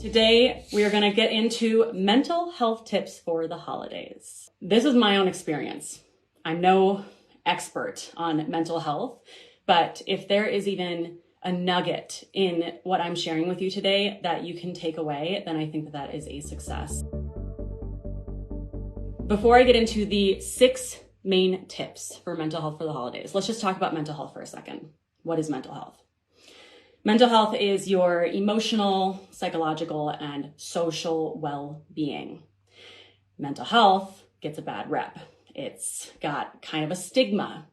Today, we are going to get into mental health tips for the holidays. This is my own experience. I'm no expert on mental health, but if there is even a nugget in what I'm sharing with you today that you can take away, then I think that is a success. Before I get into the 6 main tips for mental health for the holidays, let's just talk about mental health for a second. What is mental health? Mental health is your emotional, psychological, and social well-being. Mental health gets a bad rep. It's got kind of a stigma.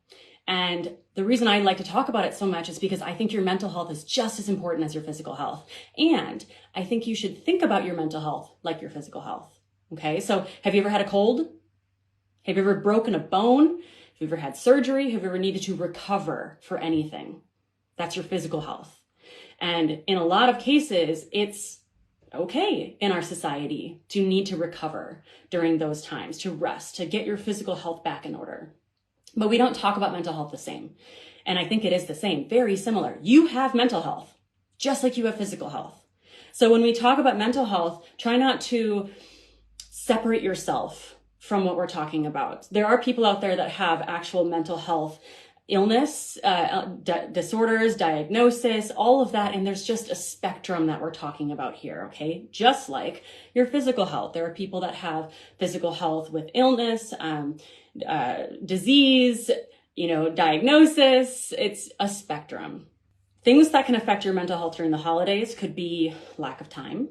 And the reason I like to talk about it so much is because I think your mental health is just as important as your physical health. And I think you should think about your mental health like your physical health. Okay, so have you ever had a cold? Have you ever broken a bone? Have you ever had surgery? Have you ever needed to recover for anything? That's your physical health. And in a lot of cases, it's okay in our society to need to recover during those times, to rest, to get your physical health back in order. But we don't talk about mental health the same. And I think it is the same, very similar. You have mental health, just like you have physical health. So when we talk about mental health, try not to separate yourself from what we're talking about. There are people out there that have actual mental health illness, disorders, diagnosis, all of that. And there's just a spectrum that we're talking about here, okay? Just like your physical health. There are people that have physical health with illness, disease, diagnosis. It's a spectrum. Things that can affect your mental health during the holidays could be lack of time,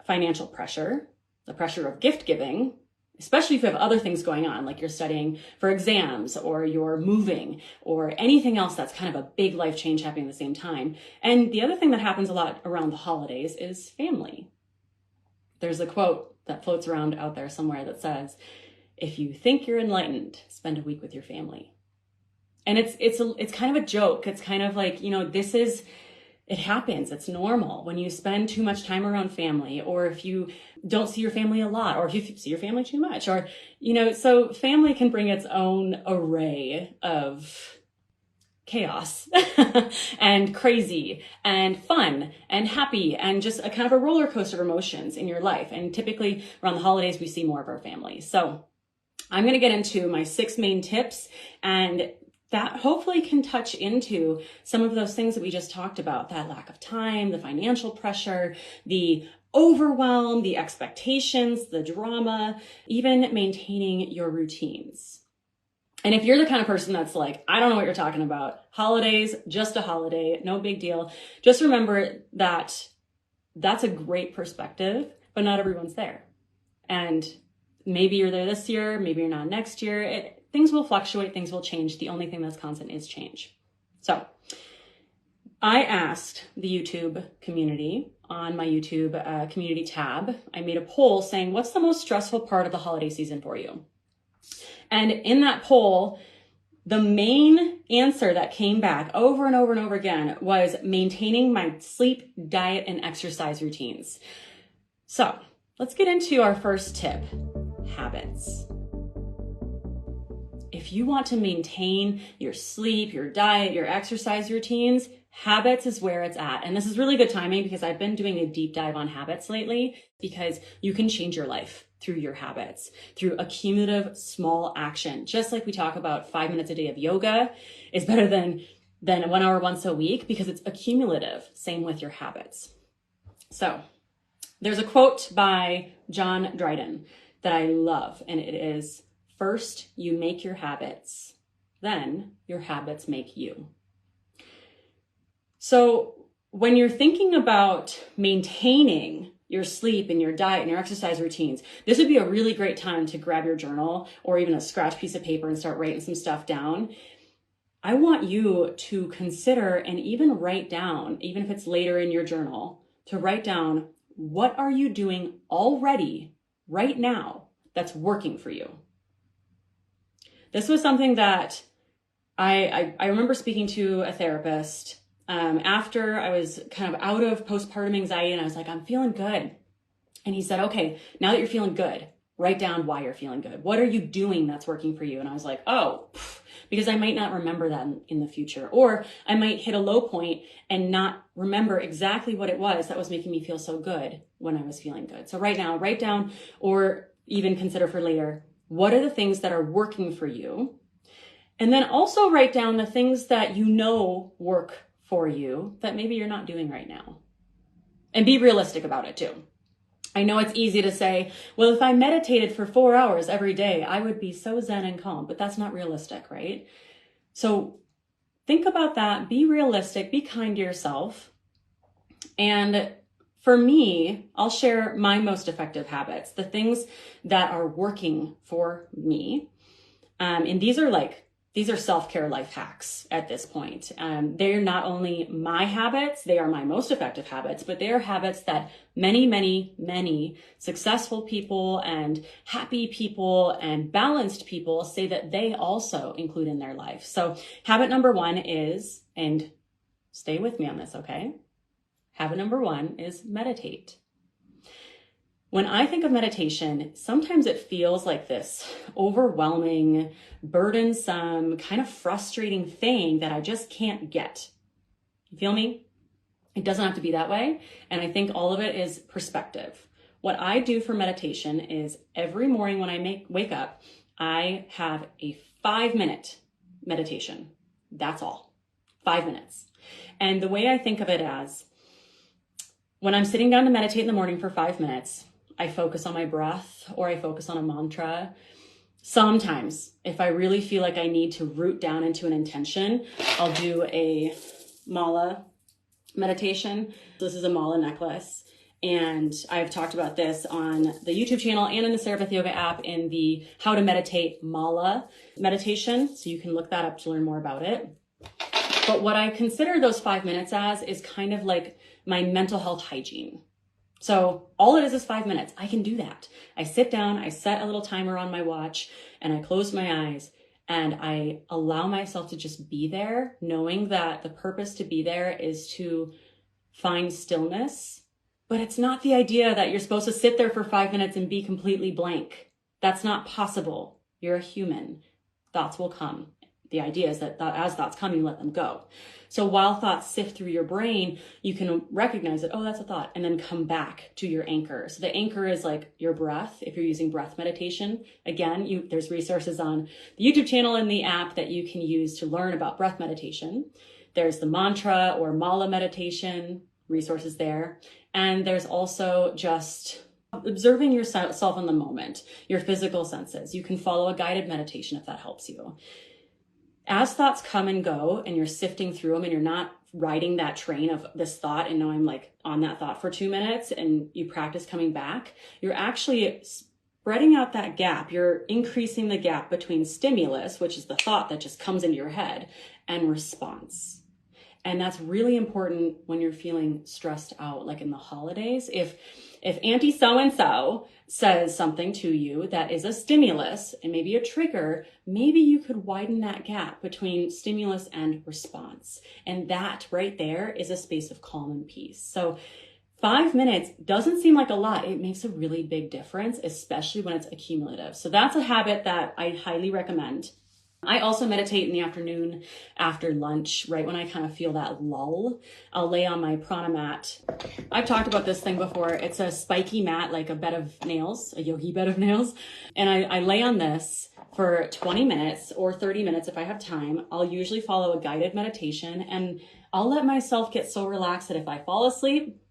financial pressure, the pressure of gift giving, especially if you have other things going on, like you're studying for exams or you're moving or anything else that's kind of a big life change happening at the same time. And the other thing that happens a lot around the holidays is family. There's a quote that floats around out there somewhere that says, if you think you're enlightened, spend a week with your family. And it's kind of a joke. It's kind of like, it happens. It's normal when you spend too much time around family, or if you don't see your family a lot, or if you see your family too much, or, so family can bring its own array of chaos and crazy and fun and happy and just a kind of a roller coaster of emotions in your life. And typically around the holidays, we see more of our family. So I'm going to get into my 6 main tips, and that hopefully can touch into some of those things that we just talked about, that lack of time, the financial pressure, the overwhelm, the expectations, the drama, even maintaining your routines. And if you're the kind of person that's like, I don't know what you're talking about, holidays, just a holiday, no big deal, just remember that that's a great perspective, but not everyone's there. And maybe you're there this year, maybe you're not next year. Things will fluctuate, things will change. The only thing that's constant is change. So I asked the YouTube community on my YouTube community tab, I made a poll saying, what's the most stressful part of the holiday season for you? And in that poll, the main answer that came back over and over and over again was maintaining my sleep, diet, and exercise routines. So let's get into our first tip, habits. If you want to maintain your sleep, your diet, your exercise routines, habits is where it's at. And this is really good timing because I've been doing a deep dive on habits lately, because you can change your life through your habits, through accumulative small action. Just like we talk about 5 minutes a day of yoga is better than 1 hour once a week, because it's accumulative. Same with your habits. So there's a quote by John Dryden that I love, and it is, first, you make your habits, then your habits make you. So when you're thinking about maintaining your sleep and your diet and your exercise routines, this would be a really great time to grab your journal or even a scratch piece of paper and start writing some stuff down. I want you to consider and even write down, even if it's later in your journal, to write down, what are you doing already right now that's working for you? This was something that I remember speaking to a therapist after I was kind of out of postpartum anxiety, and I was like, I'm feeling good. And he said, okay, now that you're feeling good, write down why you're feeling good. What are you doing that's working for you? And I was like, oh, because I might not remember that in the future, or I might hit a low point and not remember exactly what it was that was making me feel so good when I was feeling good. So right now, write down, or even consider for later, what are the things that are working for you? And then also write down the things that you know work for you that maybe you're not doing right now. And be realistic about it too. I know it's easy to say, well, if I meditated for 4 hours every day, I would be so zen and calm, but that's not realistic, right? So think about that, be realistic, be kind to yourself. And for me, I'll share my most effective habits, the things that are working for me. And these are self-care life hacks at this point. They're not only my habits, they are my most effective habits, but they are habits that many, many, many successful people and happy people and balanced people say that they also include in their life. So habit number 1 is, and stay with me on this, okay? Habit number 1 is meditate. When I think of meditation, sometimes it feels like this overwhelming, burdensome, kind of frustrating thing that I just can't get. You feel me? It doesn't have to be that way. And I think all of it is perspective. What I do for meditation is every morning when I wake up, I have a 5-minute meditation. That's all. 5 minutes. And the way I think of it as, when I'm sitting down to meditate in the morning for 5 minutes, I focus on my breath, or I focus on a mantra. Sometimes, if I really feel like I need to root down into an intention, I'll do a mala meditation. This is a mala necklace. And I've talked about this on the YouTube channel and in the SarahBethYoga app in the How to Meditate Mala meditation. So you can look that up to learn more about it. But what I consider those 5 minutes as is kind of like my mental health hygiene. So all it is 5 minutes. I can do that. I sit down, I set a little timer on my watch, and I close my eyes, and I allow myself to just be there, knowing that the purpose to be there is to find stillness. But it's not the idea that you're supposed to sit there for 5 minutes and be completely blank. That's not possible. You're a human. Thoughts will come. The idea is that as thoughts come, you let them go. So while thoughts sift through your brain, you can recognize that, oh, that's a thought, and then come back to your anchor. So the anchor is like your breath. If you're using breath meditation, again, there's resources on the YouTube channel and the app that you can use to learn about breath meditation. There's the mantra or mala meditation, resources there. And there's also just observing yourself in the moment, your physical senses. You can follow a guided meditation if that helps you. As thoughts come and go and you're sifting through them and you're not riding that train of this thought and now I'm like on that thought for 2 minutes and you practice coming back, you're actually spreading out that gap. You're increasing the gap between stimulus, which is the thought that just comes into your head, and response. And that's really important when you're feeling stressed out, like in the holidays. If Auntie so-and-so says something to you that is a stimulus and maybe a trigger, maybe you could widen that gap between stimulus and response. And that right there is a space of calm and peace. So 5 minutes doesn't seem like a lot. It makes a really big difference, especially when it's accumulative. So that's a habit that I highly recommend. I also meditate in the afternoon after lunch, right when I kind of feel that lull. I'll lay on my prana mat. I've talked about this thing before. It's a spiky mat, like a bed of nails, a yogi bed of nails. And I lay on this for 20 minutes or 30 minutes if I have time. I'll usually follow a guided meditation, and I'll let myself get so relaxed that if I fall asleep,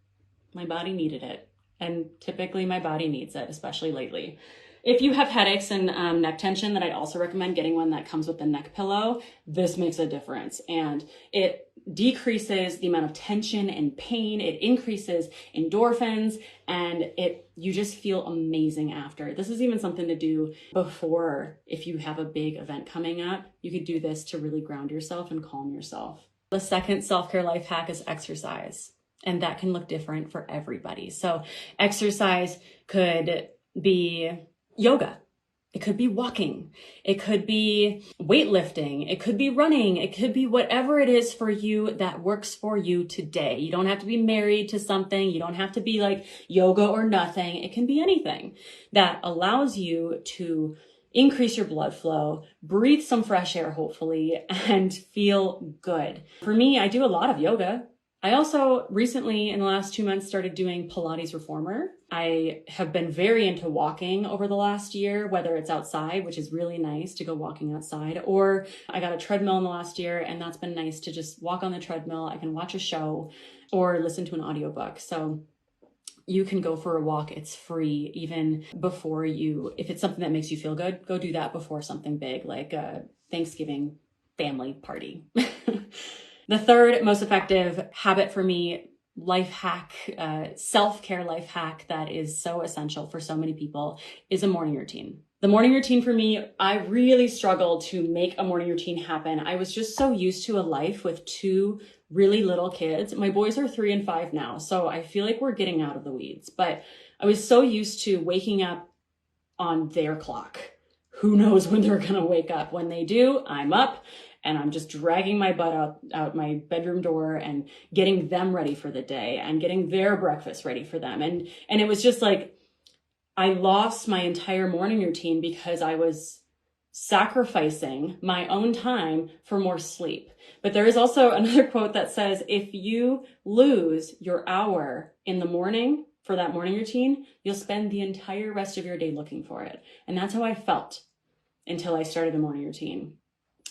my body needed it. And typically my body needs it, especially lately. If you have headaches and neck tension, then I'd also recommend getting one that comes with the neck pillow. This makes a difference, and it decreases the amount of tension and pain. It increases endorphins, and you just feel amazing after. This is even something to do before. If you have a big event coming up, you could do this to really ground yourself and calm yourself. The second self-care life hack is exercise, and that can look different for everybody. So exercise could be yoga. It could be walking. It could be weightlifting. It could be running. It could be whatever it is for you that works for you today. You don't have to be married to something. You don't have to be like yoga or nothing. It can be anything that allows you to increase your blood flow, breathe some fresh air, hopefully, and feel good. For me, I do a lot of yoga. I also recently, in the last 2 months, started doing Pilates Reformer. I have been very into walking over the last year, whether it's outside, which is really nice to go walking outside, or I got a treadmill in the last year, and that's been nice to just walk on the treadmill. I can watch a show or listen to an audiobook. So you can go for a walk. It's free. Even before if it's something that makes you feel good, go do that before something big like a Thanksgiving family party. The third most effective habit for me, life hack, self-care life hack that is so essential for so many people, is a morning routine. The morning routine for me, I really struggled to make a morning routine happen. I was just so used to a life with 2 really little kids. My boys are 3 and 5 now, so I feel like we're getting out of the weeds. But I was so used to waking up on their clock. Who knows when they're going to wake up? When they do, I'm up. And I'm just dragging my butt out my bedroom door and getting them ready for the day and getting their breakfast ready for them. And it was just like, I lost my entire morning routine because I was sacrificing my own time for more sleep. But there is also another quote that says, if you lose your hour in the morning for that morning routine, you'll spend the entire rest of your day looking for it. And that's how I felt until I started the morning routine.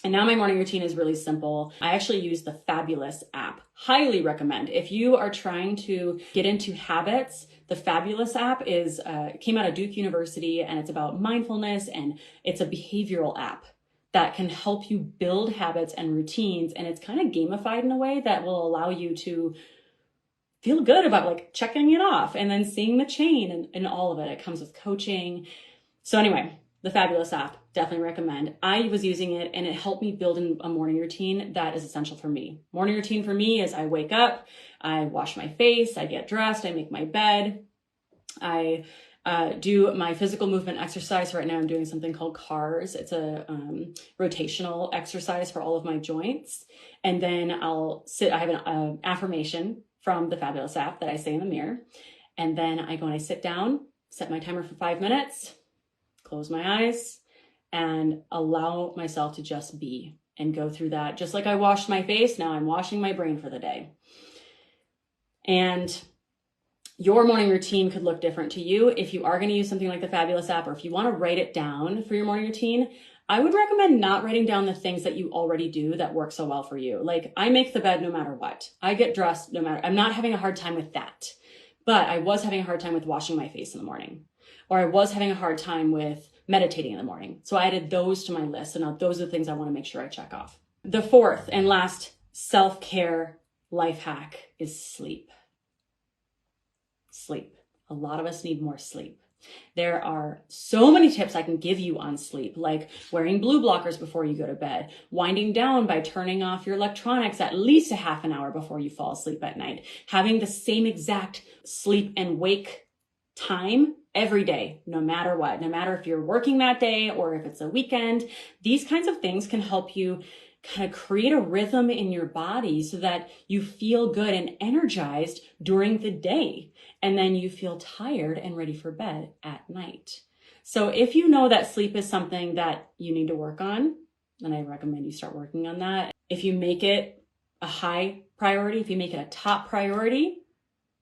And now my morning routine is really simple. I actually use the Fabulous app. Highly recommend. If you are trying to get into habits, the Fabulous app came out of Duke University, and it's about mindfulness, and it's a behavioral app that can help you build habits and routines. And it's kind of gamified in a way that will allow you to feel good about like checking it off and then seeing the chain and all of it. It comes with coaching. So anyway, the Fabulous app, definitely recommend. I was using it and it helped me build a morning routine that is essential for me. Morning routine for me is I wake up, I wash my face, I get dressed, I make my bed, I do my physical movement exercise. Right now I'm doing something called CARS. It's a rotational exercise for all of my joints. And then I have an affirmation from the Fabulous app that I say in the mirror. And then I go and I sit down, set my timer for 5 minutes, close my eyes, and allow myself to just be and go through that. Just like I washed my face, now I'm washing my brain for the day. And your morning routine could look different to you. If you are going to use something like the Fabulous app, or if you want to write it down for your morning routine, I would recommend not writing down the things that you already do that work so well for you. Like I make the bed no matter what. I get dressed no matter, I'm not having a hard time with that. But I was having a hard time with washing my face in the morning. Or I was having a hard time with meditating in the morning. So I added those to my list. And now those are the things I want to make sure I check off. The fourth and last self-care life hack is sleep. Sleep. A lot of us need more sleep. There are so many tips I can give you on sleep, like wearing blue blockers before you go to bed, winding down by turning off your electronics at least a half an hour before you fall asleep at night, having the same exact sleep and wake time every day, no matter what, no matter if you're working that day or if it's a weekend. These kinds of things can help you kind of create a rhythm in your body so that you feel good and energized during the day. And then you feel tired and ready for bed at night. So if you know that sleep is something that you need to work on, then I recommend you start working on that. If you make it a high priority, if you make it a top priority,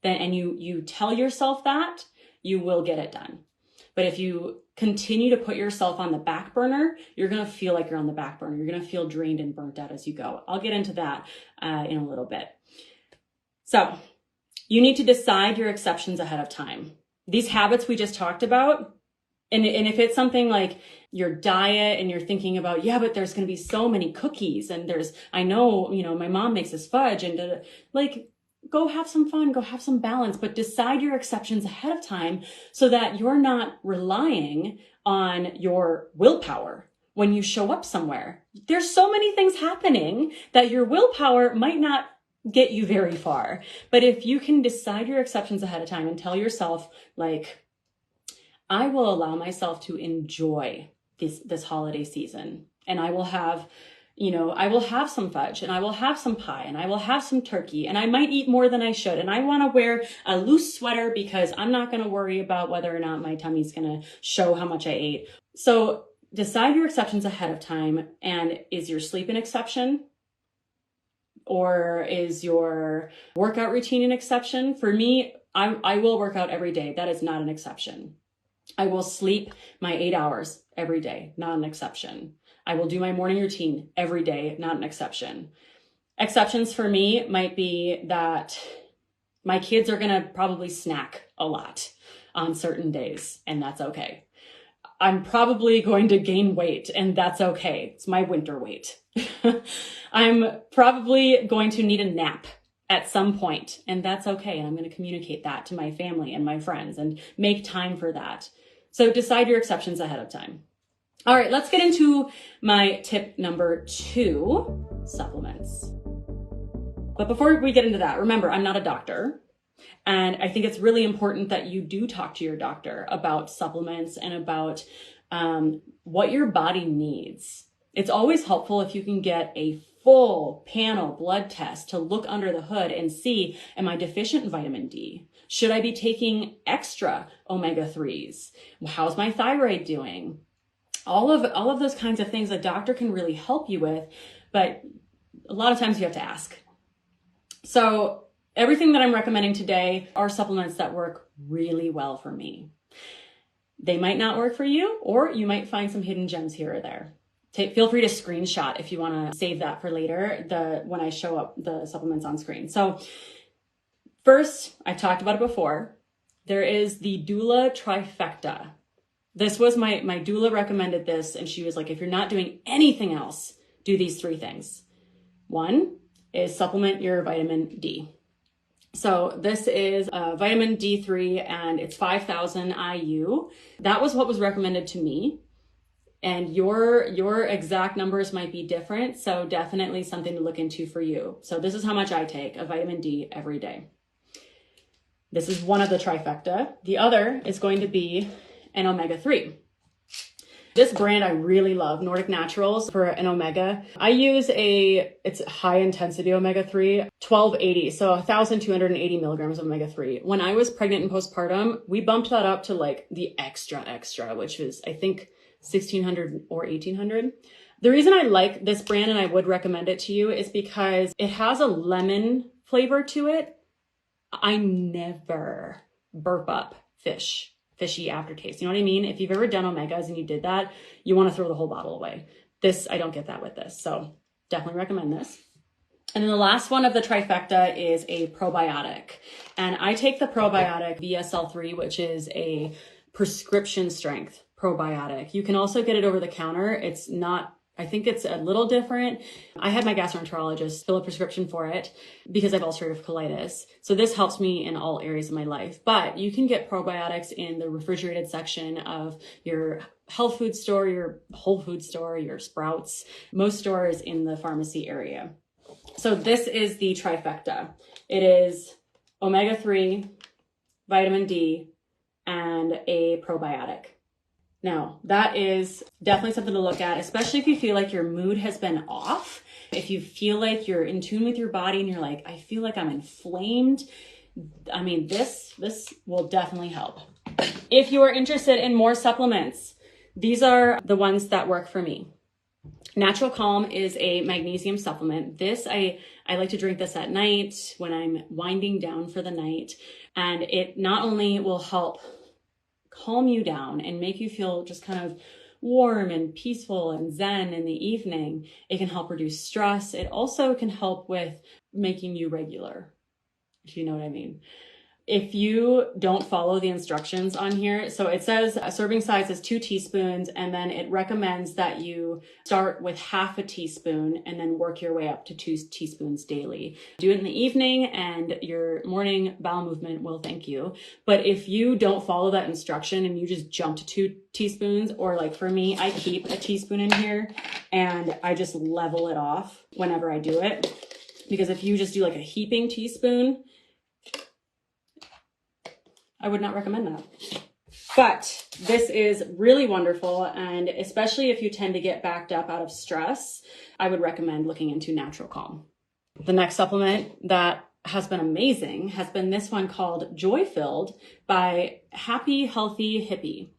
then and you tell yourself that, you will get it done. But if you continue to put yourself on the back burner, you're going to feel like you're on the back burner. You're going to feel drained and burnt out as you go. I'll get into that in a little bit. So you need to decide your exceptions ahead of time. These habits we just talked about, and if it's something like your diet and you're thinking about, yeah, but there's going to be so many cookies and I know, my mom makes this fudge and go have some fun, go have some balance, but decide your exceptions ahead of time so that you're not relying on your willpower when you show up somewhere. There's so many things happening that your willpower might not get you very far. But if you can decide your exceptions ahead of time and tell yourself, like, I will allow myself to enjoy this holiday season. And I will have, I will have some fudge, and I will have some pie, and I will have some turkey, and I might eat more than I should. And I want to wear a loose sweater because I'm not going to worry about whether or not my tummy's going to show how much I ate. So decide your exceptions ahead of time. And is your sleep an exception? Or is your workout routine an exception? For me, I will work out every day. That is not an exception. I will sleep my 8 hours every day, not an exception. I will do my morning routine every day, not an exception. Exceptions for me might be that my kids are going to probably snack a lot on certain days, and that's okay. I'm probably going to gain weight, and that's okay. It's my winter weight. I'm probably going to need a nap at some point, and that's okay. And I'm going to communicate that to my family and my friends and make time for that. So decide your exceptions ahead of time. All right, let's get into my tip number 2, supplements. But before we get into that, remember, I'm not a doctor. And I think it's really important that you do talk to your doctor about supplements and about what your body needs. It's always helpful if you can get a full panel blood test to look under the hood and see, am I deficient in vitamin D? Should I be taking extra omega-3s? How's my thyroid doing? All of those kinds of things a doctor can really help you with, but a lot of times you have to ask. So everything that I'm recommending today are supplements that work really well for me. They might not work for you, or you might find some hidden gems here or there. Feel free to screenshot if you want to save that for later, when I show up the supplements on screen. So first, I talked about it before. There is the doula trifecta. This was my doula recommended this, and she was like, if you're not doing anything else, do these 3 things. 1 is supplement your vitamin D. So this is vitamin D3, and it's 5,000 IU. That was what was recommended to me. And your exact numbers might be different. So definitely something to look into for you. So this is how much I take of vitamin D every day. This is one of the trifecta. The other is going to be an omega-3. This brand I really love, Nordic Naturals, for an omega. I use it's high intensity omega-3, 1280, so 1,280 milligrams of omega-3. When I was pregnant and postpartum, we bumped that up to like the extra, which is, I think, 1,600 or 1,800. The reason I like this brand and I would recommend it to you is because it has a lemon flavor to it. I never burp up fishy aftertaste. You know what I mean? If you've ever done omegas and you did that, you want to throw the whole bottle away. This, I don't get that with this. So definitely recommend this. And then the last one of the trifecta is a probiotic. And I take the probiotic VSL3, which is a prescription strength probiotic. You can also get it over the counter. It's not, I think it's a little different. I had my gastroenterologist fill a prescription for it because I have ulcerative colitis. So this helps me in all areas of my life. But you can get probiotics in the refrigerated section of your health food store, your Whole Food store, your Sprouts, most stores in the pharmacy area. So this is the trifecta. It is omega-3, vitamin D, and a probiotic. Now, that is definitely something to look at, especially if you feel like your mood has been off. If you feel like you're in tune with your body and you're like, I feel like I'm inflamed. I mean, this will definitely help. If you are interested in more supplements, these are the ones that work for me. Natural Calm is a magnesium supplement. This, I like to drink this at night when I'm winding down for the night. And it not only will help calm you down and make you feel just kind of warm and peaceful and zen in the evening, it can help reduce stress. It also can help with making you regular, if you know what I mean. If you don't follow the instructions on here, so it says a serving size is 2 teaspoons, and then it recommends that you start with half a teaspoon and then work your way up to 2 teaspoons daily. Do it in the evening and your morning bowel movement will thank you. But if you don't follow that instruction and you just jump to 2 teaspoons, or like for me, I keep a teaspoon in here and I just level it off whenever I do it. Because if you just do like a heaping teaspoon, I would not recommend that. But This is really wonderful, and especially if you tend to get backed up out of stress, I would recommend looking into Natural Calm. The next supplement that has been amazing has been this one called Joy Filled by Happy Healthy Hippie.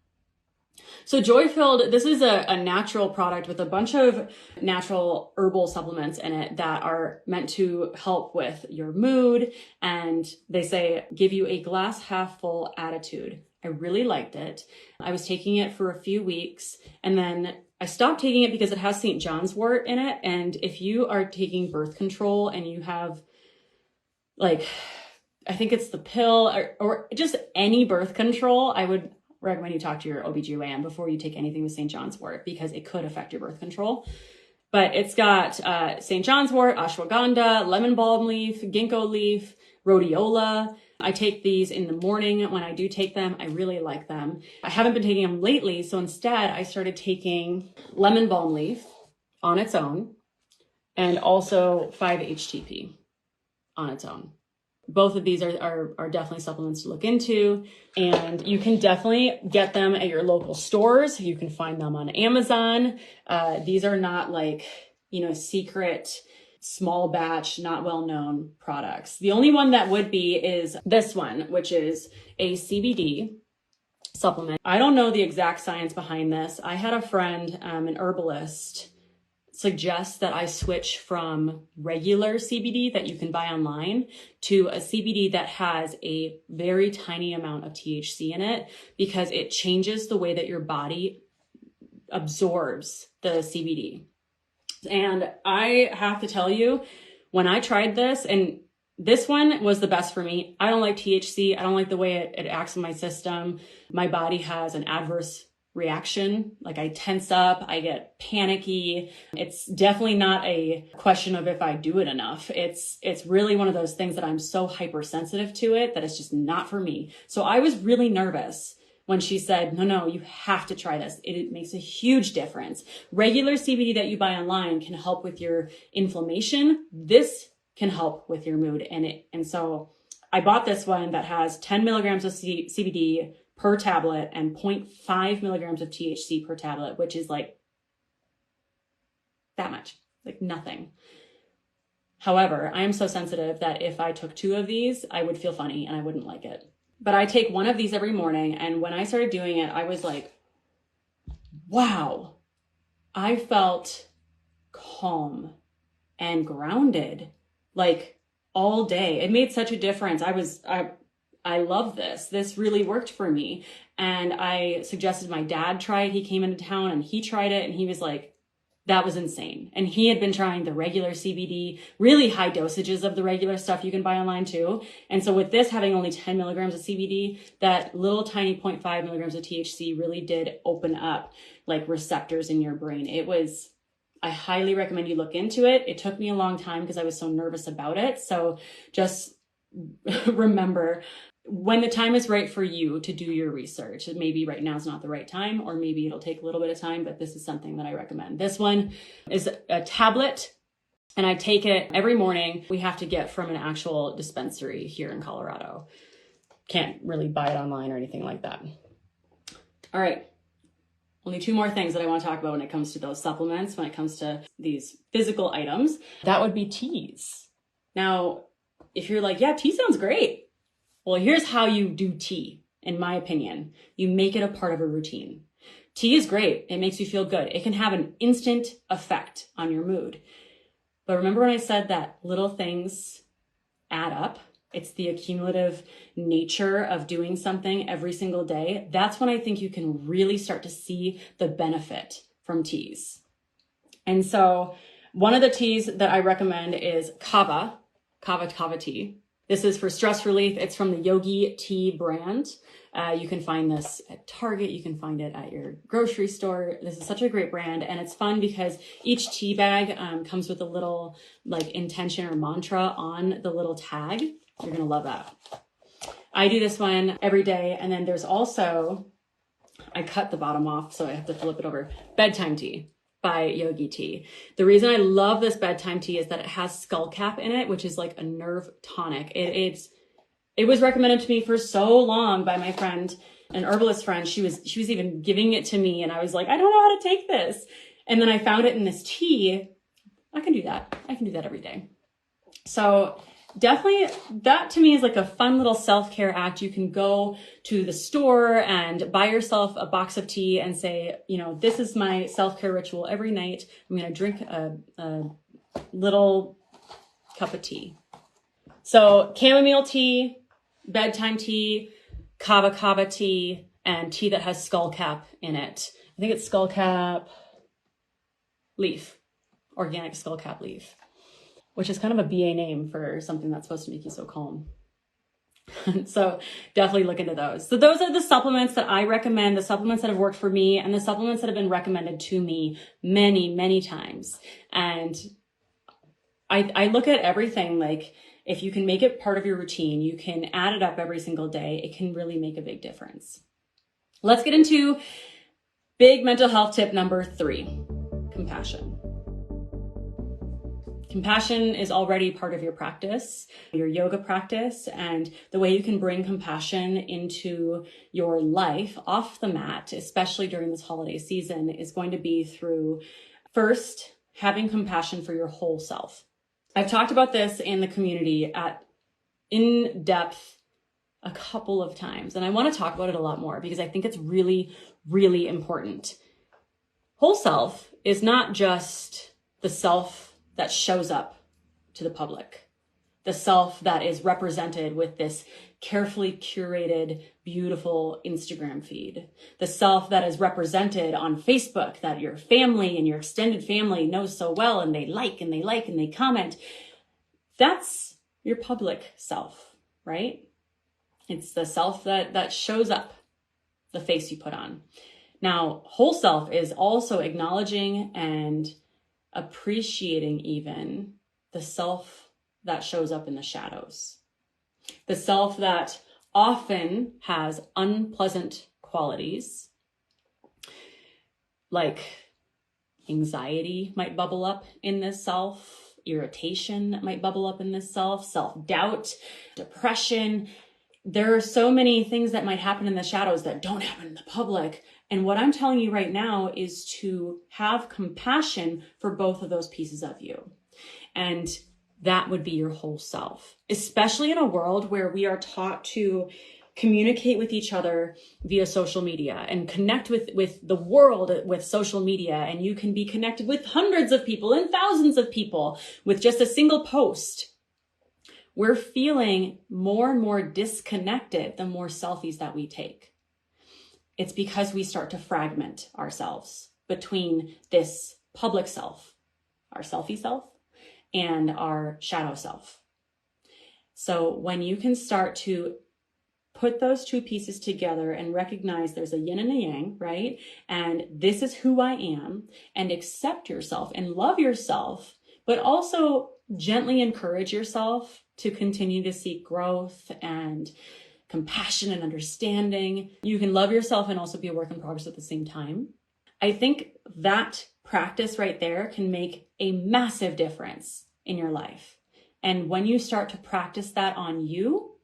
So Joy Filled, this is a natural product with a bunch of natural herbal supplements in it that are meant to help with your mood. And they say, give you a glass half full attitude. I really liked it. I was taking it for a few weeks and then I stopped taking it because it has St. John's wort in it. And if you are taking birth control and you have I think it's the pill or just any birth control, I would recommend you talk to your OBGYN before you take anything with St. John's wort because it could affect your birth control. But it's got St. John's wort, ashwagandha, lemon balm leaf, ginkgo leaf, rhodiola. I take these in the morning when I do take them. I really like them. I haven't been taking them lately, so instead I started taking lemon balm leaf on its own and also 5-HTP on its own. Both of these are definitely supplements to look into, and you can definitely get them at your local stores. You can find them on Amazon. These are not secret, small batch, not well-known products. The only one that would be is this one, which is a CBD supplement. I don't know the exact science behind this. I had a friend, an herbalist, suggest that I switch from regular CBD that you can buy online to a CBD that has a very tiny amount of THC in it because it changes the way that your body absorbs the CBD. And I have to tell you, when I tried this, and this one was the best for me. I don't like THC. I don't like the way it acts in my system. My body has an adverse reaction. I tense up, I get panicky. It's definitely not a question of if I do it enough. It's really one of those things that I'm so hypersensitive to it that it's just not for me. So I was really nervous when she said, no, you have to try this. It makes a huge difference. Regular CBD that you buy online can help with your inflammation. This can help with your mood. And so I bought this one that has 10 milligrams of CBD per tablet and 0.5 milligrams of THC per tablet, which is that much, nothing. However, I am so sensitive that if I took 2 of these, I would feel funny and I wouldn't like it. But I take 1 of these every morning. And when I started doing it, I was like, wow, I felt calm and grounded all day. It made such a difference. I love this. This really worked for me. And I suggested my dad try it. He came into town and he tried it and he was like, that was insane. And he had been trying the regular CBD, really high dosages of the regular stuff you can buy online too. And so with this having only 10 milligrams of CBD, that little tiny 0.5 milligrams of THC really did open up receptors in your brain. I highly recommend you look into it. It took me a long time because I was so nervous about it. So just remember, when the time is right for you to do your research, maybe right now is not the right time, or maybe it'll take a little bit of time, but this is something that I recommend. This one is a tablet and I take it every morning. We have to get from an actual dispensary here in Colorado. Can't really buy it online or anything like that. All right. Only 2 more things that I want to talk about when it comes to those supplements, when it comes to these physical items. That would be teas. Now, if you're like, yeah, tea sounds great. Well, here's how you do tea, in my opinion. You make it a part of a routine. Tea is great. It makes you feel good. It can have an instant effect on your mood. But remember when I said that little things add up? It's the accumulative nature of doing something every single day. That's when I think you can really start to see the benefit from teas. And so one of the teas that I recommend is kava tea. This is for stress relief. It's from the Yogi Tea brand. You can find this at Target. You can find it at your grocery store. This is such a great brand. And it's fun because each tea bag comes with a little intention or mantra on the little tag. You're going to love that. I do this one every day. And then there's also, I cut the bottom off, so I have to flip it over, bedtime tea by Yogi Tea. The reason I love this bedtime tea is that it has skullcap in it, which is a nerve tonic. It's It was recommended to me for so long by my friend, an herbalist friend. She was even giving it to me, and I was like, I don't know how to take this. And then I found it in this tea. I can do that. I can do that every day. So definitely that to me is like a fun little self-care act. You can go to the store and buy yourself a box of tea and say, this is my self-care ritual every night. I'm going to drink a little cup of tea. So chamomile tea, bedtime tea, kava tea, and tea that has skullcap in it. I think it's skullcap leaf, organic skullcap leaf, which is kind of a BA name for something that's supposed to make you so calm. So definitely look into those. So those are the supplements that I recommend, the supplements that have worked for me, and the supplements that have been recommended to me many, many times. And I look at everything like, if you can make it part of your routine, you can add it up every single day, it can really make a big difference. Let's get into big mental health tip number 3, compassion. Compassion is already part of your practice, your yoga practice, and the way you can bring compassion into your life off the mat, especially during this holiday season, is going to be through first having compassion for your whole self. I've talked about this in the community in depth a couple of times, and I want to talk about it a lot more because I think it's really, really important. Whole self is not just the self that shows up to the public, the self that is represented with this carefully curated, beautiful Instagram feed, the self that is represented on Facebook that your family and your extended family knows so well, and they like and they comment. That's your public self, right? It's the self that shows up, the face you put on. Now, whole self is also acknowledging and appreciating even the self that shows up in the shadows. The self that often has unpleasant qualities, like anxiety might bubble up in this self, irritation might bubble up in this self, self-doubt, depression. There are so many things that might happen in the shadows that don't happen in the public. And what I'm telling you right now is to have compassion for both of those pieces of you. And that would be your whole self, especially in a world where we are taught to communicate with each other via social media and connect with the world with social media. And you can be connected with hundreds of people and thousands of people with just a single post. We're feeling more and more disconnected the more selfies that we take. It's because we start to fragment ourselves between this public self, our selfie self, and our shadow self. So when you can start to put those two pieces together and recognize there's a yin and a yang, right? And this is who I am, and accept yourself and love yourself, but also gently encourage yourself to continue to seek growth and compassion and understanding. You can love yourself and also be a work in progress at the same time. I think that practice right there can make a massive difference in your life. And when you start to practice that on you,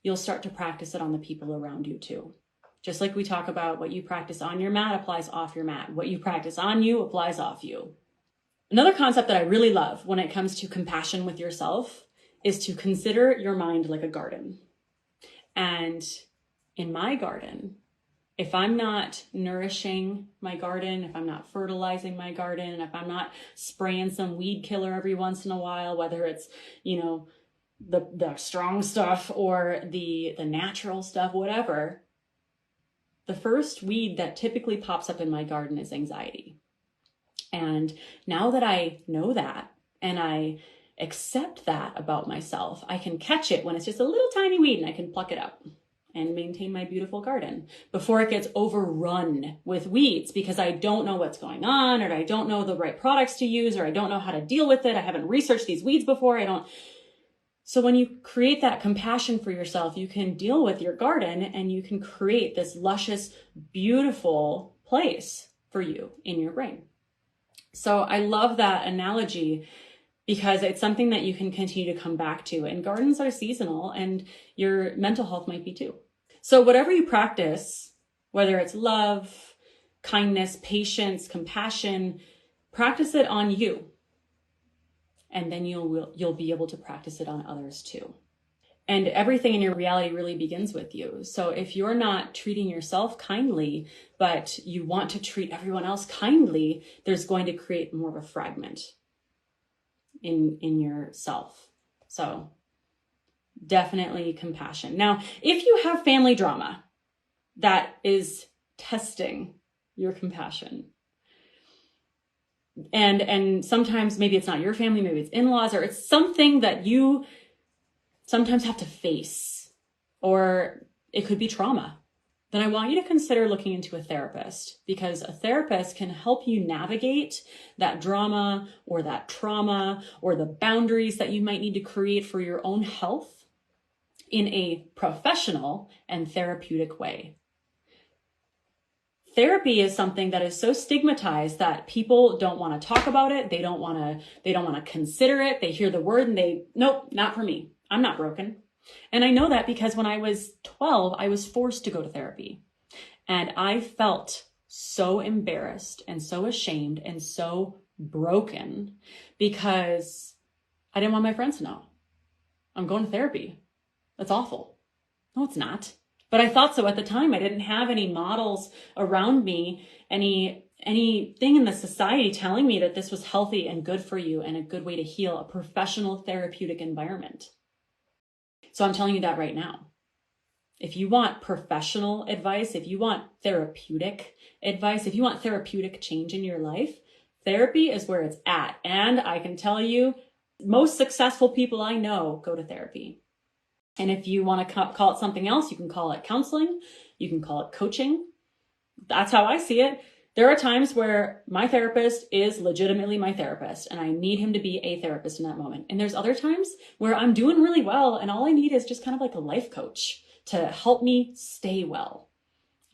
you'll start to practice it on the people around you too. Just like we talk about what you practice on your mat applies off your mat. What you practice on you applies off you. Another concept that I really love when it comes to compassion with yourself is to consider your mind like a garden. And in my garden, if I'm not nourishing my garden, if I'm not fertilizing my garden, if I'm not spraying some weed killer every once in a while, whether it's, the strong stuff or the natural stuff, whatever, the first weed that typically pops up in my garden is anxiety. And now that I know that and I accept that about myself, I can catch it when it's just a little tiny weed and I can pluck it up and maintain my beautiful garden before it gets overrun with weeds because I don't know what's going on, or I don't know the right products to use, or I don't know how to deal with it. I haven't researched these weeds before. So when you create that compassion for yourself, you can deal with your garden and you can create this luscious, beautiful place for you in your brain. So I love that analogy because it's something that you can continue to come back to. And gardens are seasonal, and your mental health might be too. So whatever you practice, whether it's love, kindness, patience, compassion, practice it on you. And then you'll be able to practice it on others too. And everything in your reality really begins with you. So if you're not treating yourself kindly, but you want to treat everyone else kindly, there's going to create more of a fragment in yourself. So definitely compassion. Now, if you have family drama that is testing your compassion, and sometimes maybe it's not your family, maybe it's in-laws, or it's something that you sometimes have to face, or it could be trauma, then I want you to consider looking into a therapist, because a therapist can help you navigate that drama or that trauma or the boundaries that you might need to create for your own health in a professional and therapeutic way. Therapy is something that is so stigmatized that people don't want to talk about it. They don't want to consider it. They hear the word and nope, not for me. I'm not broken. And I know that because when I was 12, I was forced to go to therapy. And I felt so embarrassed and so ashamed and so broken because I didn't want my friends to know. I'm going to therapy. That's awful. No, it's not. But I thought so at the time. I didn't have any models around me, anything in the society telling me that this was healthy and good for you and a good way to heal, a professional therapeutic environment. So I'm telling you that right now. If you want professional advice, if you want therapeutic advice, if you want therapeutic change in your life, therapy is where it's at. And I can tell you, most successful people I know go to therapy. And if you want to call it something else, you can call it counseling. You can call it coaching. That's how I see it. There are times where my therapist is legitimately my therapist and I need him to be a therapist in that moment. And there's other times where I'm doing really well and all I need is just kind of like a life coach to help me stay well.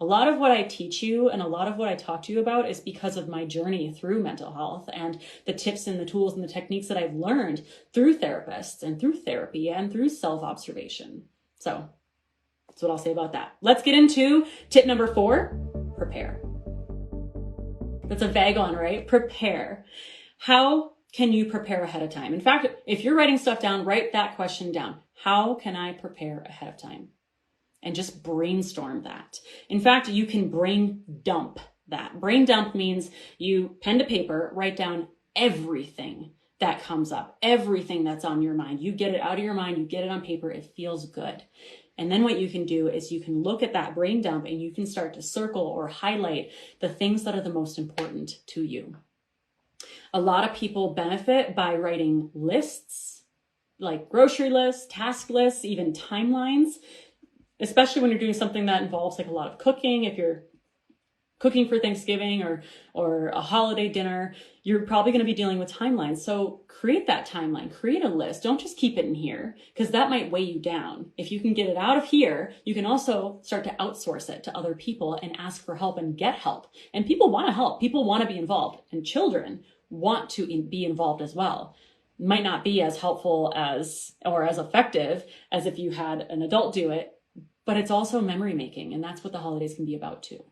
A lot of what I teach you and a lot of what I talk to you about is because of my journey through mental health and the tips and the tools and the techniques that I've learned through therapists and through therapy and through self-observation. So that's what I'll say about that. Let's get into tip number 4, prepare. That's a vague one, right? Prepare. How can you prepare ahead of time? In fact, if you're writing stuff down, write that question down. How can I prepare ahead of time? And just brainstorm that. In fact, you can brain dump that. Brain dump means you pen to paper, write down everything that comes up, everything that's on your mind. You get it out of your mind, you get it on paper, it feels good. And then what you can do is you can look at that brain dump and you can start to circle or highlight the things that are the most important to you. A lot of people benefit by writing lists, like grocery lists, task lists, even timelines, especially when you're doing something that involves like a lot of cooking. If you're cooking for Thanksgiving or a holiday dinner, you're probably going to be dealing with timelines. So create that timeline, create a list. Don't just keep it in here because that might weigh you down. If you can get it out of here, you can also start to outsource it to other people and ask for help and get help. And people want to help. People want to be involved, and children want to be involved as well. Might not be as helpful or as effective as if you had an adult do it, but it's also memory making. And that's what the holidays can be about too.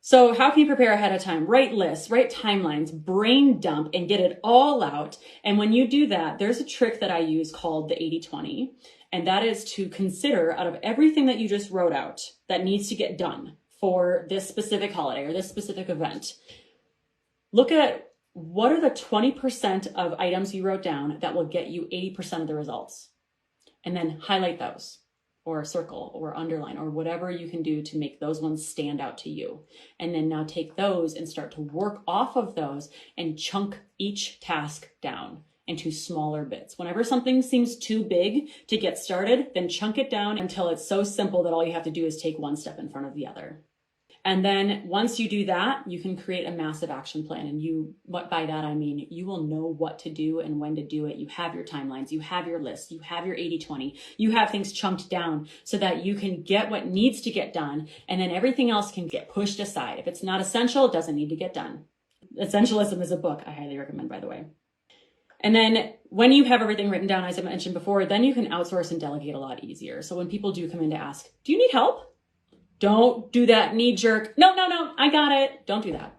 So how can you prepare ahead of time? Write lists, write timelines, brain dump, and get it all out. And when you do that, there's a trick that I use called the 80-20. And that is to consider out of everything that you just wrote out that needs to get done for this specific holiday or this specific event, look at what are the 20% of items you wrote down that will get you 80% of the results. And then highlight those, or circle or underline or whatever you can do to make those ones stand out to you. And then now take those and start to work off of those and chunk each task down into smaller bits. Whenever something seems too big to get started, then chunk it down until it's so simple that all you have to do is take one step in front of the other. And then once you do that, you can create a massive action plan. And by that, I mean, you will know what to do and when to do it. You have your timelines, you have your list, you have your 80-20, you have things chunked down so that you can get what needs to get done. And then everything else can get pushed aside. If it's not essential, it doesn't need to get done. Essentialism is a book I highly recommend, by the way. And then when you have everything written down, as I mentioned before, then you can outsource and delegate a lot easier. So when people do come in to ask, do you need help? Don't do that knee jerk. No, I got it. Don't do that.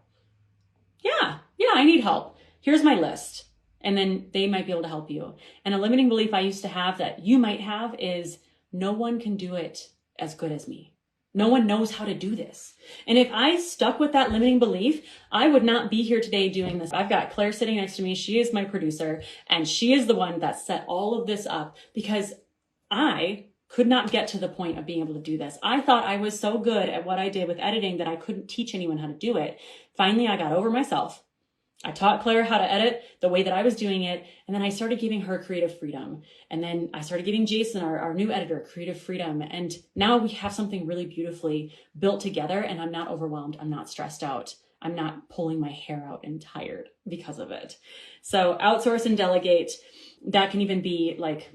Yeah, I need help. Here's my list. And then they might be able to help you. And a limiting belief I used to have that you might have is no one can do it as good as me. No one knows how to do this. And if I stuck with that limiting belief, I would not be here today doing this. I've got Claire sitting next to me. She is my producer, and she is the one that set all of this up because I could not get to the point of being able to do this. I thought I was so good at what I did with editing that I couldn't teach anyone how to do it. Finally, I got over myself. I taught Claire how to edit the way that I was doing it. And then I started giving her creative freedom. And then I started giving Jason, our new editor, creative freedom. And now we have something really beautifully built together, and I'm not overwhelmed. I'm not stressed out. I'm not pulling my hair out and tired because of it. So outsource and delegate. That can even be like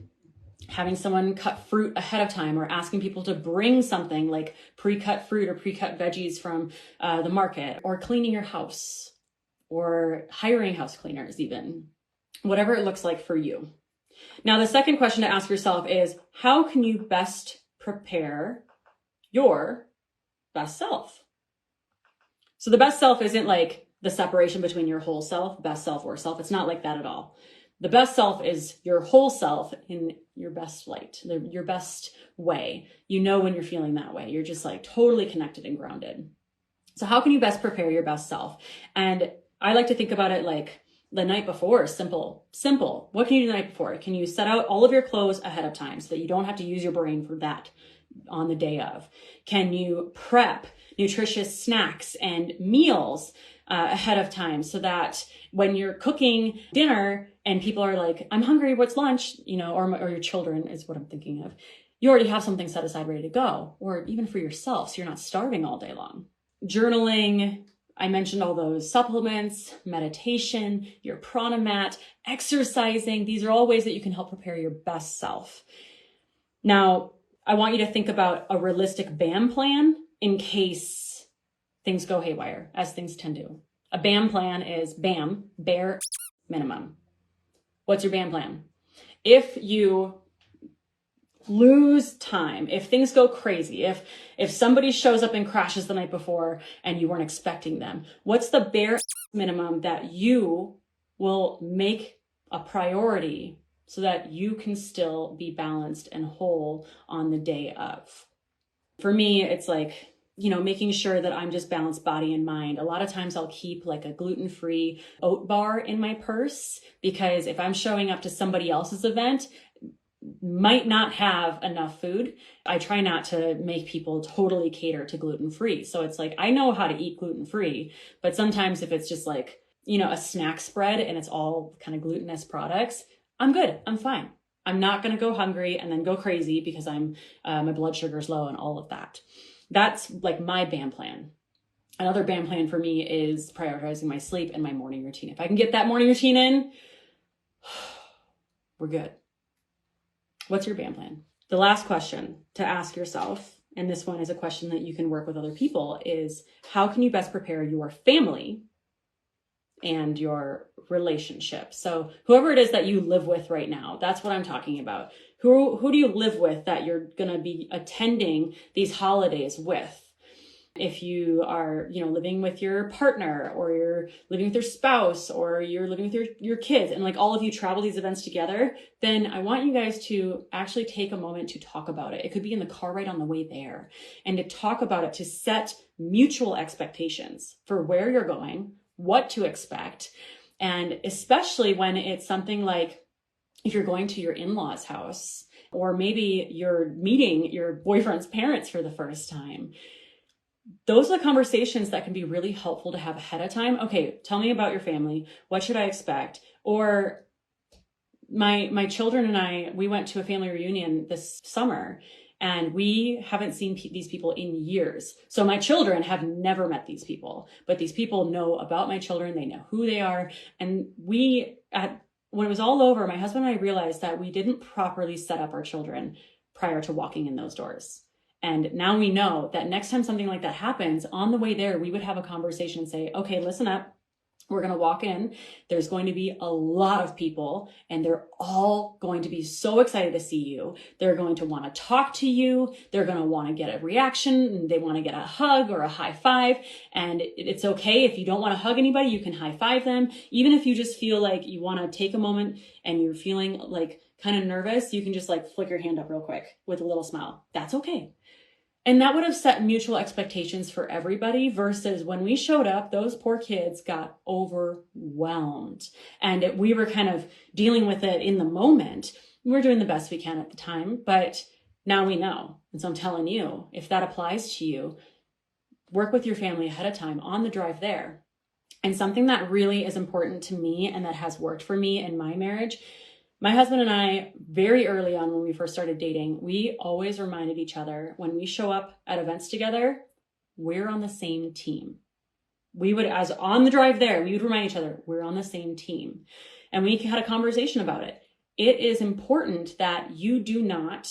having someone cut fruit ahead of time, or asking people to bring something like pre-cut fruit or pre-cut veggies from the market, or cleaning your house, or hiring house cleaners even, whatever it looks like for you. Now, the second question to ask yourself is, how can you best prepare your best self? So the best self isn't like the separation between your whole self, best self, or self. It's not like that at all. The best self is your whole self in your best light, your best way. You know when you're feeling that way. You're just like totally connected and grounded. So how can you best prepare your best self? And I like to think about it like the night before. Simple. What can you do the night before? Can you set out all of your clothes ahead of time so that you don't have to use your brain for that on the day of? Can you prep nutritious snacks and meals ahead of time so that when you're cooking dinner and people are like, I'm hungry, what's lunch? Or your children is what I'm thinking of. You already have something set aside ready to go, or even for yourself, so you're not starving all day long. Journaling, I mentioned all those supplements, meditation, your prana mat, exercising. These are all ways that you can help prepare your best self. Now, I want you to think about a realistic BAM plan in case things go haywire, as things tend to. A BAM plan is BAM, bare minimum. What's your BAM plan? If you lose time, if things go crazy, if somebody shows up and crashes the night before and you weren't expecting them, what's the bare minimum that you will make a priority so that you can still be balanced and whole on the day of? For me, it's like, making sure that I'm just balanced body and mind. A lot of times I'll keep like a gluten-free oat bar in my purse, because if I'm showing up to somebody else's event, might not have enough food. I try not to make people totally cater to gluten-free. So it's like, I know how to eat gluten-free, but sometimes if it's just like, a snack spread and it's all kind of glutinous products, I'm good. I'm fine. I'm not going to go hungry and then go crazy because my blood sugar's low and all of that. That's like my BAM plan. Another BAM plan for me is prioritizing my sleep and my morning routine. If I can get that morning routine in, we're good. What's your BAM plan? The last question to ask yourself, and this one is a question that you can work with other people, is how can you best prepare your family and your relationship? So whoever it is that you live with right now, that's what I'm talking about. Who do you live with that you're going to be attending these holidays with? If you are, living with your partner, or you're living with your spouse, or you're living with your kids, and like all of you travel these events together, then I want you guys to actually take a moment to talk about it. It could be in the car ride on the way there, and to talk about it, to set mutual expectations for where you're going, what to expect. And especially when it's something like if you're going to your in-laws' house, or maybe you're meeting your boyfriend's parents for the first time. Those are the conversations that can be really helpful to have ahead of time. Okay, tell me about your family. What should I expect? Or my children and I, we went to a family reunion this summer, and we haven't seen these people in years. So my children have never met these people, but these people know about my children. They know who they are. And when it was all over, my husband and I realized that we didn't properly set up our children prior to walking in those doors. And now we know that next time something like that happens, on the way there, we would have a conversation and say, okay, listen up. We're going to walk in. There's going to be a lot of people, and they're all going to be so excited to see you. They're going to want to talk to you. They're going to want to get a reaction, and they want to get a hug or a high five. And it's okay if you don't want to hug anybody, you can high five them. Even if you just feel like you want to take a moment and you're feeling like kind of nervous, you can just like flick your hand up real quick with a little smile. That's okay. And that would have set mutual expectations for everybody versus when we showed up, those poor kids got overwhelmed. And we were kind of dealing with it in the moment. We're doing the best we can at the time, but now we know. And so I'm telling you, if that applies to you, work with your family ahead of time on the drive there. And something that really is important to me and that has worked for me in my marriage, my husband and I, very early on when we first started dating, we always reminded each other when we show up at events together, we're on the same team. We would, as on the drive there, we would remind each other, we're on the same team. And we had a conversation about it. It is important that you do not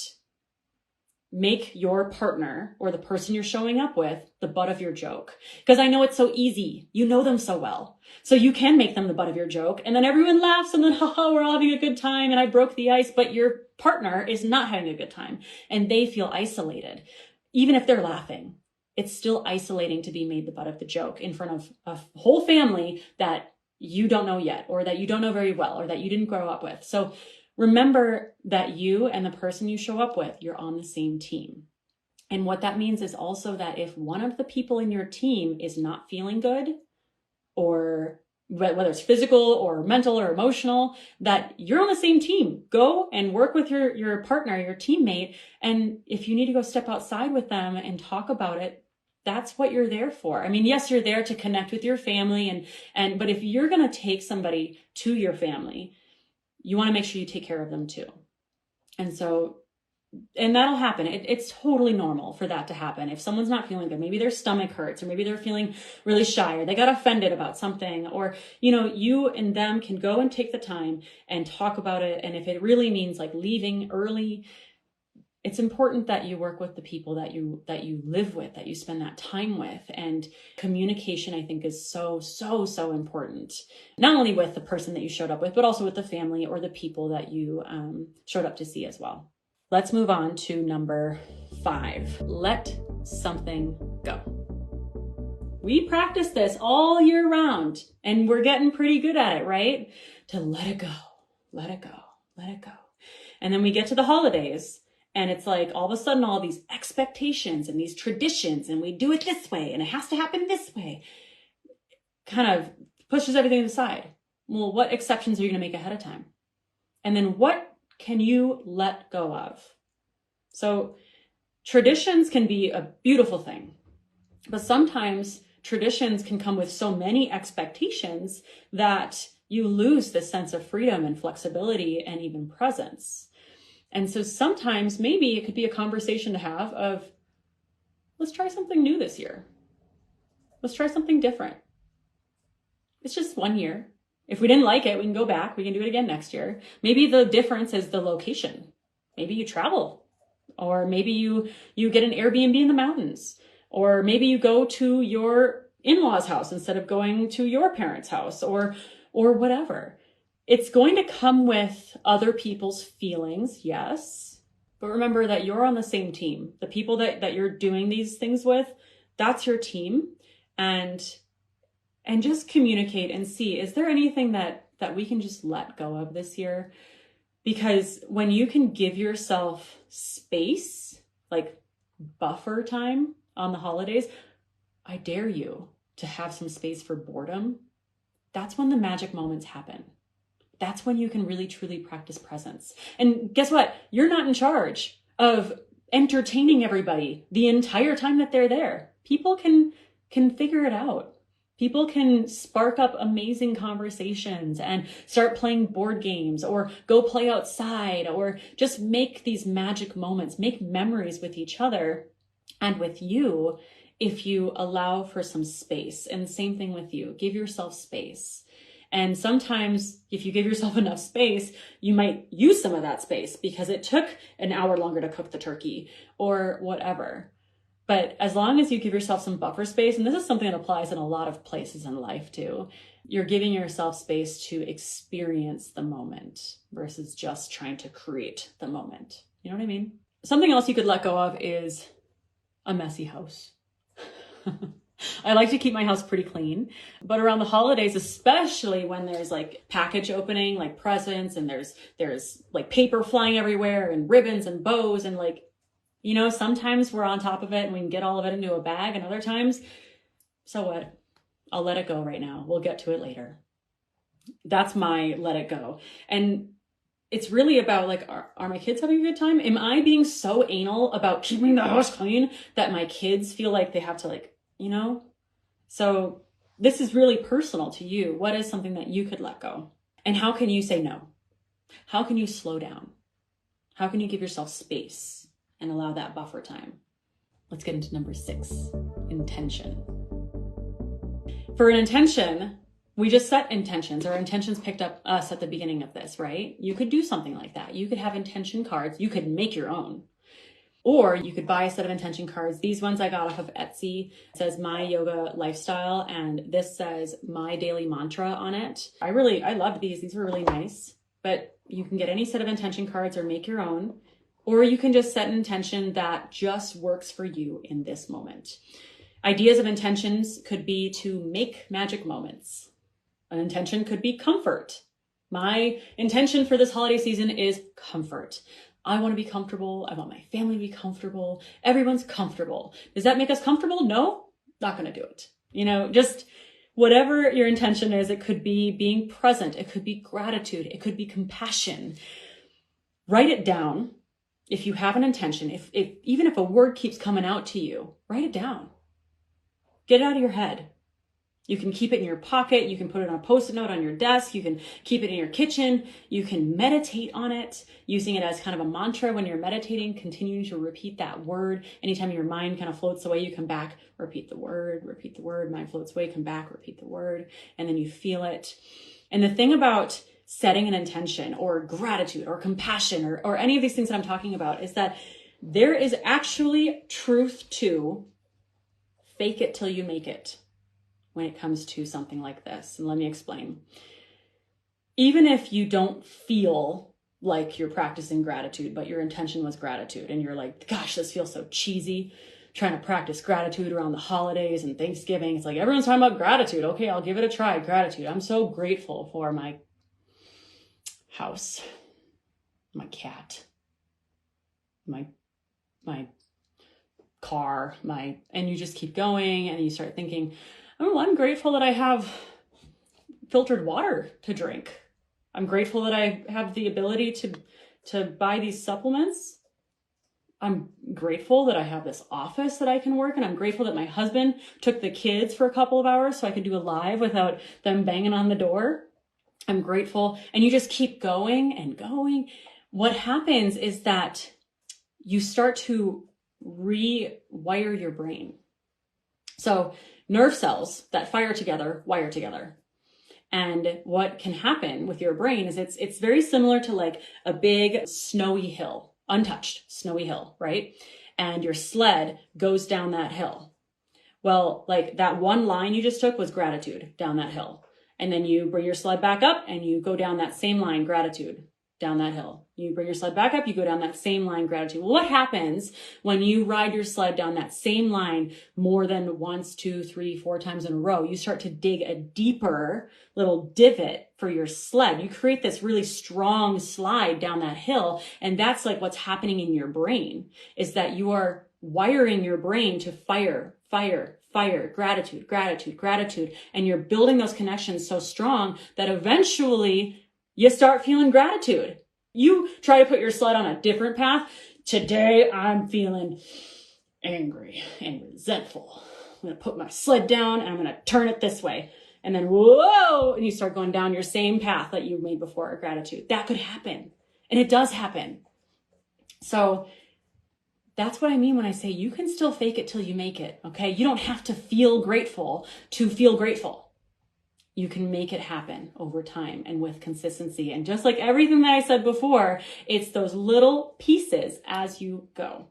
make your partner or the person you're showing up with the butt of your joke. Because I know it's so easy. You know them so well. So you can make them the butt of your joke and then everyone laughs and then, haha, we're all having a good time and I broke the ice, but your partner is not having a good time and they feel isolated. Even if they're laughing, it's still isolating to be made the butt of the joke in front of a whole family that you don't know yet or that you don't know very well or that you didn't grow up with. So remember that you and the person you show up with, you're on the same team. And what that means is also that if one of the people in your team is not feeling good, or whether it's physical or mental or emotional, that you're on the same team. Go and work with your partner, your teammate. And if you need to go step outside with them and talk about it, that's what you're there for. I mean, yes, you're there to connect with your family but if you're going to take somebody to your family, you want to make sure you take care of them too. And that'll happen. It's totally normal for that to happen. If someone's not feeling good, maybe their stomach hurts, or maybe they're feeling really shy, or they got offended about something, or, you and them can go and take the time and talk about it. And if it really means like leaving early, it's important that you work with the people that you live with, that you spend that time with. And communication, I think, is so, so, so important. Not only with the person that you showed up with, but also with the family or the people that you showed up to see as well. Let's move on to number 5. Let something go. We practice this all year round and we're getting pretty good at it, right? To let it go, let it go, let it go. And then we get to the holidays and it's like all of a sudden all these expectations and these traditions and we do it this way and it has to happen this way. Kind of pushes everything aside. Well, what exceptions are you going to make ahead of time? And then what can you let go of? So traditions can be a beautiful thing, but sometimes traditions can come with so many expectations that you lose this sense of freedom and flexibility and even presence. And so sometimes maybe it could be a conversation to have of, let's try something new this year. Let's try something different. It's just 1 year. If we didn't like it, we can go back. We can do it again next year. Maybe the difference is the location. Maybe you travel, or maybe you get an Airbnb in the mountains, or maybe you go to your in-laws' house instead of going to your parents' house, or whatever. It's going to come with other people's feelings, yes. But remember that you're on the same team. The people that you're doing these things with, that's your team. And just communicate and see, is there anything that we can just let go of this year? Because when you can give yourself space, like buffer time on the holidays, I dare you to have some space for boredom. That's when the magic moments happen. That's when you can really, truly practice presence. And guess what? You're not in charge of entertaining everybody the entire time that they're there. People can figure it out. People can spark up amazing conversations and start playing board games or go play outside or just make these magic moments, make memories with each other and with you if you allow for some space. And the same thing with you. Give yourself space. And sometimes if you give yourself enough space, you might use some of that space because it took an hour longer to cook the turkey or whatever. But as long as you give yourself some buffer space, and this is something that applies in a lot of places in life too, You're giving yourself space to experience the moment versus just trying to create the moment. You know what I mean? Something else you could let go of is a messy house. I like to keep my house pretty clean, but around the holidays, especially when there's like package opening, like presents, and there's like paper flying everywhere and ribbons and bows and like, you know, sometimes we're on top of it and we can get all of it into a bag, and other times, so what? I'll let it go right now. We'll get to it later. That's my let it go. And it's really about like, are my kids having a good time? Am I being so anal about keeping the house clean that my kids feel like they have to like, you know? So this is really personal to you. What is something that you could let go? And how can you say no? How can you slow down? How can you give yourself space and allow that buffer time? Let's get into number 6, intention. For an intention, we just set intentions. Our intentions picked up us at the beginning of this, right? You could do something like that. You could have intention cards. You could make your own. Or you could buy a set of intention cards. These ones I got off of Etsy. It says My Yoga Lifestyle, and this says My Daily Mantra on it. I loved these. These were really nice. But you can get any set of intention cards or make your own. Or you can just set an intention that just works for you in this moment. Ideas of intentions could be to make magic moments. An intention could be comfort. My intention for this holiday season is comfort. I want to be comfortable. I want my family to be comfortable. Everyone's comfortable. Does that make us comfortable? No, not going to do it. You know, just whatever your intention is, it could be being present. It could be gratitude. It could be compassion. Write it down. If you have an intention, even if a word keeps coming out to you, write it down. Get it out of your head. You can keep it in your pocket. You can put it on a Post-it note on your desk. You can keep it in your kitchen. You can meditate on it, using it as kind of a mantra when you're meditating, continuing to repeat that word. Anytime your mind kind of floats away, you come back, repeat the word, mind floats away, come back, repeat the word, and then you feel it. And the thing about setting an intention or gratitude or compassion or any of these things that I'm talking about is that there is actually truth to fake it till you make it when it comes to something like this. And let me explain. Even if you don't feel like you're practicing gratitude, but your intention was gratitude, and you're like, gosh, this feels so cheesy, trying to practice gratitude around the holidays and Thanksgiving. It's like, everyone's talking about gratitude. Okay, I'll give it a try. Gratitude. I'm so grateful for my house, my cat, my car, and you just keep going, and you start thinking, oh, I'm grateful that I have filtered water to drink. I'm grateful that I have the ability to buy these supplements. I'm grateful that I have this office that I can work in. I'm grateful that my husband took the kids for a couple of hours so I could do a live without them banging on the door. I'm grateful. And you just keep going and going. What happens is that you start to rewire your brain. So nerve cells that fire together, wire together. And what can happen with your brain is it's very similar to like a big snowy hill, untouched snowy hill, right? And your sled goes down that hill. Well, like that one line you just took was gratitude down that hill. And then you bring your sled back up and you go down that same line, gratitude, down that hill. You bring your sled back up, you go down that same line, gratitude. Well, what happens when you ride your sled down that same line more than once, 2, 3, 4 times in a row? You start to dig a deeper little divot for your sled. You create this really strong slide down that hill. And that's like what's happening in your brain, is that you are wiring your brain to fire, gratitude, gratitude, gratitude. And you're building those connections so strong that eventually you start feeling gratitude. You try to put your sled on a different path. Today, I'm feeling angry and resentful. I'm going to put my sled down and I'm going to turn it this way. And then, whoa, and you start going down your same path that you made before, gratitude. That could happen. And it does happen. So that's what I mean when I say you can still fake it till you make it, okay? You don't have to feel grateful to feel grateful. You can make it happen over time and with consistency. And just like everything that I said before, it's those little pieces as you go.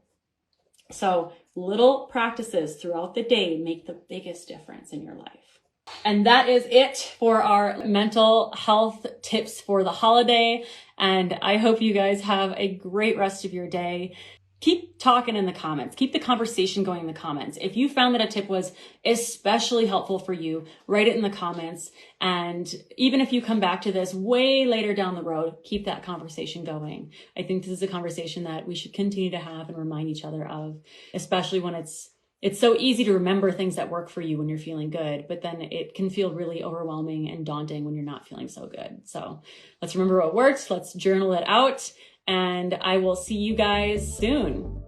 So little practices throughout the day make the biggest difference in your life. And that is it for our mental health tips for the holiday. And I hope you guys have a great rest of your day. Keep talking in the comments. Keep the conversation going in the comments. If you found that a tip was especially helpful for you, write it in the comments. And even if you come back to this way later down the road, keep that conversation going. I think this is a conversation that we should continue to have and remind each other of, especially when it's so easy to remember things that work for you when you're feeling good, but then it can feel really overwhelming and daunting when you're not feeling so good. So let's remember what works. Let's journal it out. And I will see you guys soon.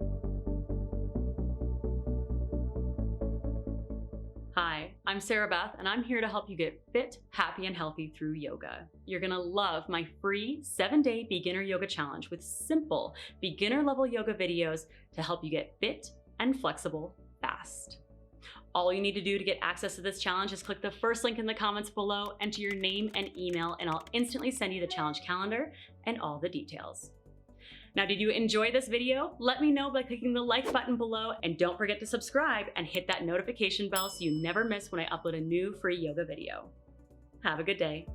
Hi, I'm Sarah Beth, and I'm here to help you get fit, happy, and healthy through yoga. You're gonna love my free 7-day beginner yoga challenge with simple beginner level yoga videos to help you get fit and flexible fast. All you need to do to get access to this challenge is click the first link in the comments below, enter your name and email, and I'll instantly send you the challenge calendar and all the details. Now, did you enjoy this video? Let me know by clicking the like button below, and don't forget to subscribe and hit that notification bell so you never miss when I upload a new free yoga video. Have a good day.